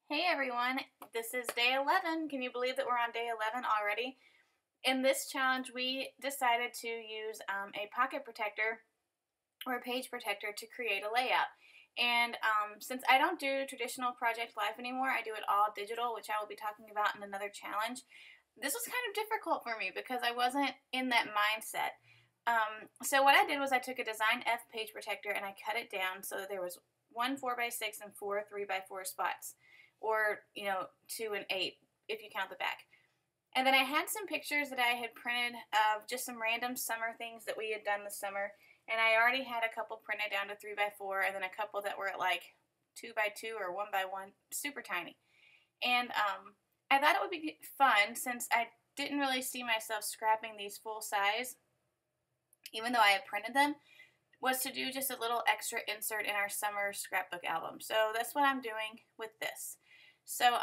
Hey everyone, this is day 11. Can you believe that we're on day 11 already? In this challenge, we decided to use a pocket protector or a page protector to create a layout. And since I don't do traditional Project Life anymore, I do it all digital, which I will be talking about in another challenge. This was kind of difficult for me because I wasn't in that mindset. So what I did was I took a Design F page protector and I cut it down so that there was one 4x6 and four 3x4 spots, or 2 and 8 if you count the back. And then I had some pictures that I had printed of just some random summer things that we had done this summer, and I already had a couple printed down to 3x4 and then a couple that were at like 2x2 or 1x1, super tiny. And I thought it would be fun, since I didn't really see myself scrapping these full size, even though I had printed them, was to do just a little extra insert in our summer scrapbook album. So that's what I'm doing with this. So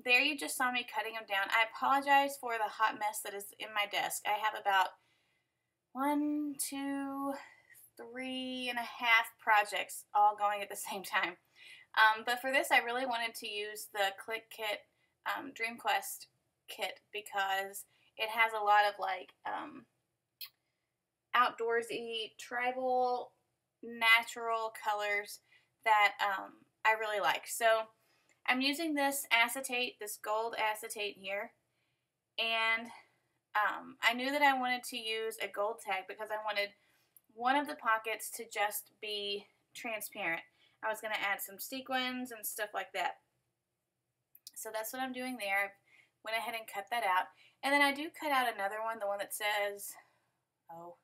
there you just saw me cutting them down. I apologize for the hot mess that is in my desk. I have about 1, 2, 3 and a half projects all going at the same time. But for this, I really wanted to use the Click Kit Dream Quest kit because it has a lot of like outdoorsy, tribal, natural colors that I really like. So I'm using this acetate, this gold acetate here, and I knew that I wanted to use a gold tag because I wanted one of the pockets to just be transparent. I was going to add some sequins and stuff like that. So that's what I'm doing there. I went ahead and cut that out. And then I do cut out another one, the one that says, oh,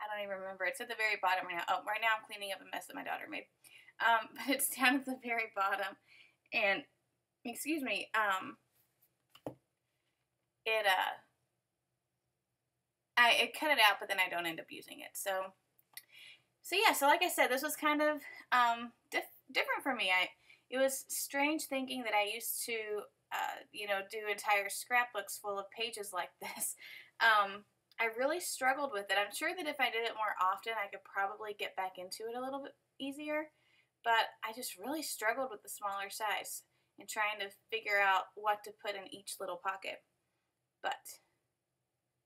I don't even remember. It's at the very bottom right now. Oh, right now I'm cleaning up a mess that my daughter made. But it's down at the very bottom. And, excuse me, I cut it out, but then I don't end up using it. So yeah, so like I said, this was kind of different for me. It was strange thinking that I used to, do entire scrapbooks full of pages like this. I really struggled with it. I'm sure that if I did it more often, I could probably get back into it a little bit easier. But I just really struggled with the smaller size and trying to figure out what to put in each little pocket. But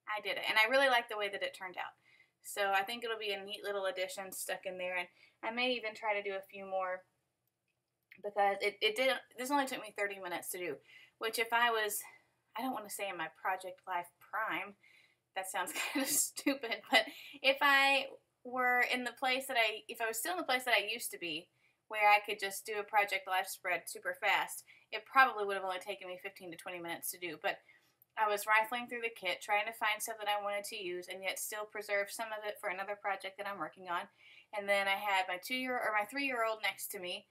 I did it, and I really like the way that it turned out. So I think it'll be a neat little addition stuck in there, and I may even try to do a few more, because this only took me 30 minutes to do, which if I was, I don't want to say in my Project Life prime, that sounds kind of stupid, but if I were in the place that if I was still in the place that I used to be, where I could just do a Project Life spread super fast, it probably would have only taken me 15 to 20 minutes to do. But I was rifling through the kit, trying to find stuff that I wanted to use, and yet still preserve some of it for another project that I'm working on. And then I had my 3-year-old next to me,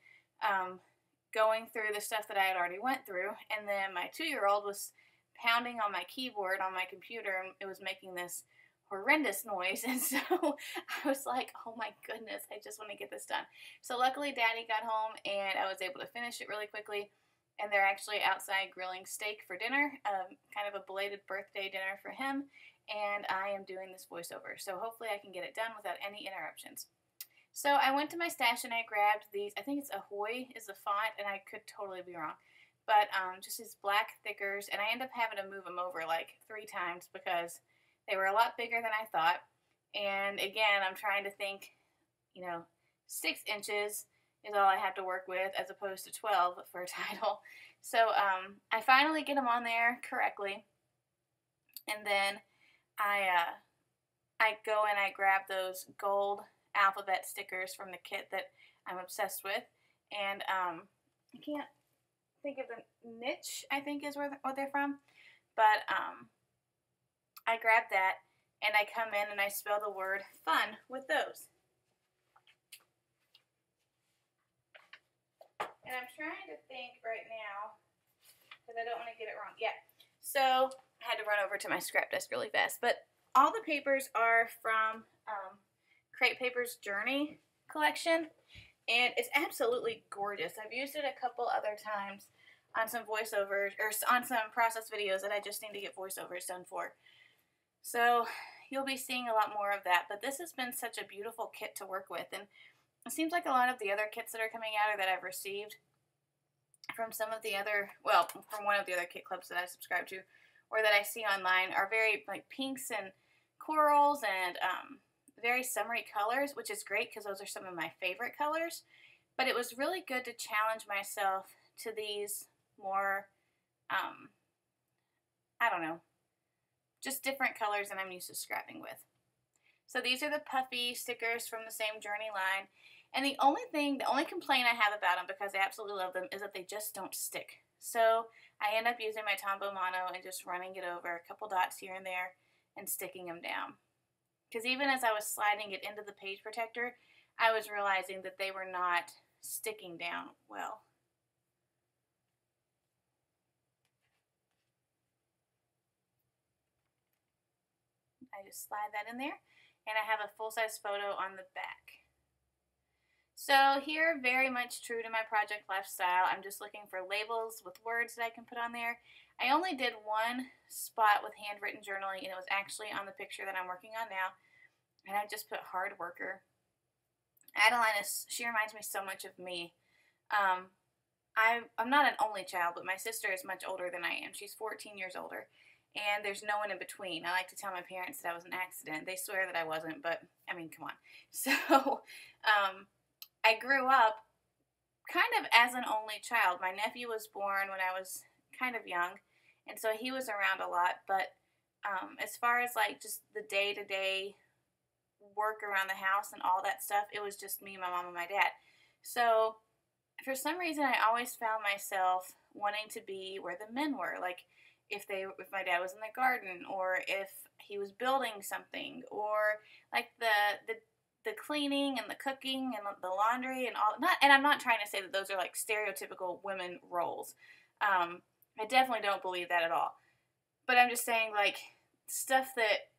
going through the stuff that I had already went through, and then my 2-year-old was pounding on my keyboard on my computer, and it was making this horrendous noise, and so I was like, oh my goodness, I just want to get this done. So luckily Daddy got home and I was able to finish it really quickly, and they're actually outside grilling steak for dinner, kind of a belated birthday dinner for him, and I am doing this voiceover, so hopefully I can get it done without any interruptions. So I went to my stash and I grabbed these, I think it's Ahoy is the font, and I could totally be wrong, but just these black thickers, and I ended up having to move them over like 3 times because they were a lot bigger than I thought. And again, I'm trying to think, 6 inches is all I have to work with as opposed to 12 for a title. So I finally get them on there correctly. And then I go and I grab those gold alphabet stickers from the kit that I'm obsessed with. And I can't think of the niche, I think is what they're from. But I grab that, and I come in and I spell the word fun with those. And I'm trying to think right now, because I don't want to get it wrong. Yeah, so I had to run over to my scrap desk really fast. But all the papers are from Crate Paper's Journey collection, and it's absolutely gorgeous. I've used it a couple other times on some voiceovers, or on some process videos that I just need to get voiceovers done for. So you'll be seeing a lot more of that, but this has been such a beautiful kit to work with, and it seems like a lot of the other kits that are coming out or that I've received from some of the other, well, from one of the other kit clubs that I subscribe to or that I see online are very like pinks and corals and very summery colors, which is great because those are some of my favorite colors. But it was really good to challenge myself to these more, I don't know, just different colors than I'm used to scrapping with. So these are the puffy stickers from the same Journey line. And the only complaint I have about them, because I absolutely love them, is that they just don't stick. So I end up using my Tombow Mono and just running it over a couple dots here and there and sticking them down. Because even as I was sliding it into the page protector, I was realizing that they were not sticking down well. I just slide that in there, and I have a full-size photo on the back. So here, very much true to my project lifestyle, I'm just looking for labels with words that I can put on there. I only did one spot with handwritten journaling, and it was actually on the picture that I'm working on now, and I just put hard worker. Adeline, she reminds me so much of me. I'm not an only child, but my sister is much older than I am. She's 14 years older, and there's no one in between. I like to tell my parents that I was an accident. They swear that I wasn't, but, I mean, come on. So, I grew up kind of as an only child. My nephew was born when I was kind of young, and so he was around a lot, but as far as like just the day-to-day work around the house and all that stuff, it was just me, my mom, and my dad. So for some reason, I always found myself wanting to be where the men were, like if my dad was in the garden, or if he was building something, or like the cleaning and the cooking and the laundry and all. And I'm not trying to say that those are like stereotypical women roles. I definitely don't believe that at all. But I'm just saying, like, stuff that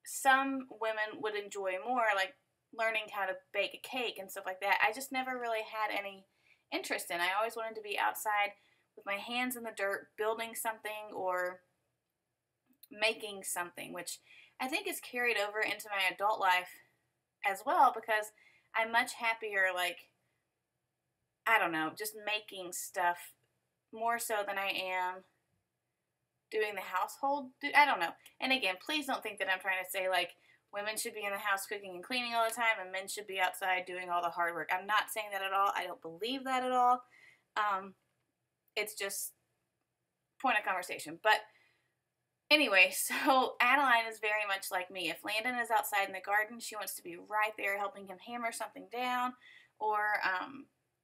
some women would enjoy more, like learning how to bake a cake and stuff like that, I just never really had any interest in. I always wanted to be outside with my hands in the dirt, building something or making something, which I think is carried over into my adult life as well, because I'm much happier, like, I don't know, just making stuff more so than I am doing the household. I don't know. And again, please don't think that I'm trying to say, like, women should be in the house cooking and cleaning all the time and men should be outside doing all the hard work. I'm not saying that at all. I don't believe that at all. It's just point of conversation. But anyway, so Adeline is very much like me. If Landon is outside in the garden, she wants to be right there helping him hammer something down, or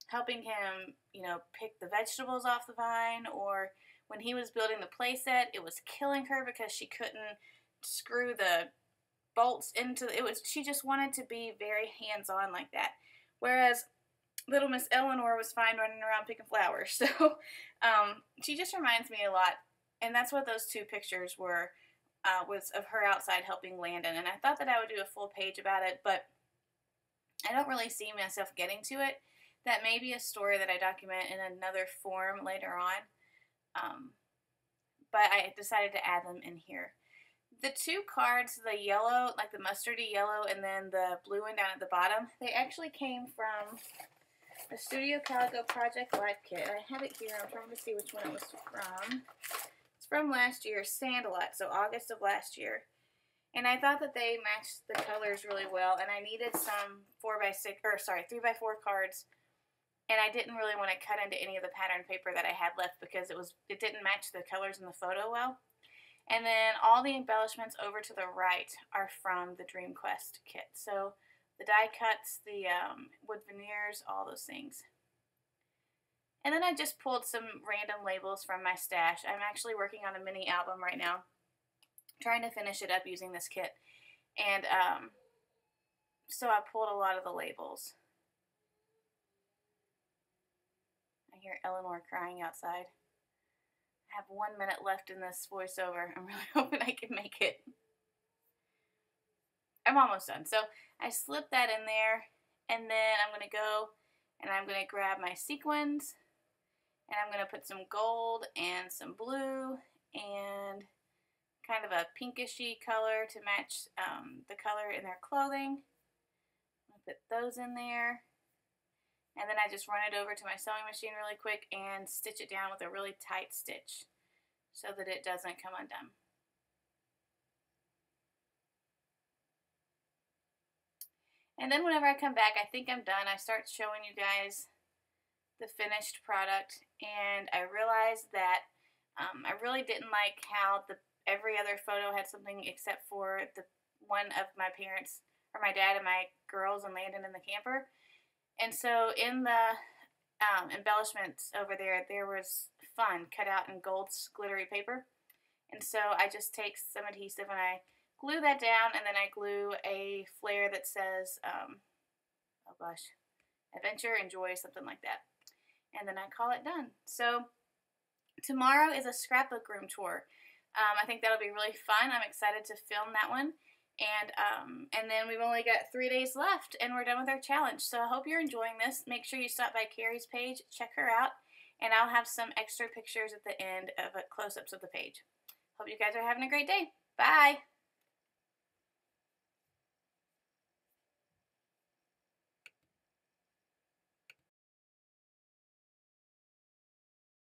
helping him, you know, pick the vegetables off the vine. Or when he was building the play set, it was killing her because she couldn't screw the bolts into it. She just wanted to be very hands-on like that. Whereas little Miss Eleanor was fine running around picking flowers. So she just reminds me a lot. And that's what those two pictures were, was of her outside helping Landon. And I thought that I would do a full page about it, but I don't really see myself getting to it. That may be a story that I document in another form later on. But I decided to add them in here. The two cards, the yellow, like the mustardy yellow, and then the blue one down at the bottom, they actually came from the Studio Calico Project Life Kit. I have it here. I'm trying to see which one it was from. It's from last year, Sandalot, so August of last year. And I thought that they matched the colors really well, and I needed some 3x4 cards, and I didn't really want to cut into any of the pattern paper that I had left because it didn't match the colors in the photo well. And then all the embellishments over to the right are from the Dream Quest kit. So the die cuts, the wood veneers, all those things. And then I just pulled some random labels from my stash. I'm actually working on a mini album right now, trying to finish it up using this kit. And so I pulled a lot of the labels. I hear Eleanor crying outside. I have 1 minute left in this voiceover. I'm really hoping I can make it. I'm almost done. So I slip that in there, and then I'm going to go and I'm going to grab my sequins, and I'm going to put some gold and some blue and kind of a pinkishy color to match the color in their clothing. I'll put those in there. And then I just run it over to my sewing machine really quick and stitch it down with a really tight stitch so that it doesn't come undone. And then whenever I come back, I think I'm done. I start showing you guys the finished product, and I realized that I really didn't like how every other photo had something except for the one of my parents, or my dad and my girls and Landon in the camper. And so in the embellishments over there, there was fun cut out in gold glittery paper. And so I just take some adhesive and I glue that down, and then I glue a flare that says, oh gosh, adventure, enjoy, something like that. And then I call it done. So tomorrow is a scrapbook room tour. I think that'll be really fun. I'm excited to film that one. And then we've only got 3 days left and we're done with our challenge. So I hope you're enjoying this. Make sure you stop by Carrie's page, check her out, and I'll have some extra pictures at the end of close-ups of the page. Hope you guys are having a great day. Bye!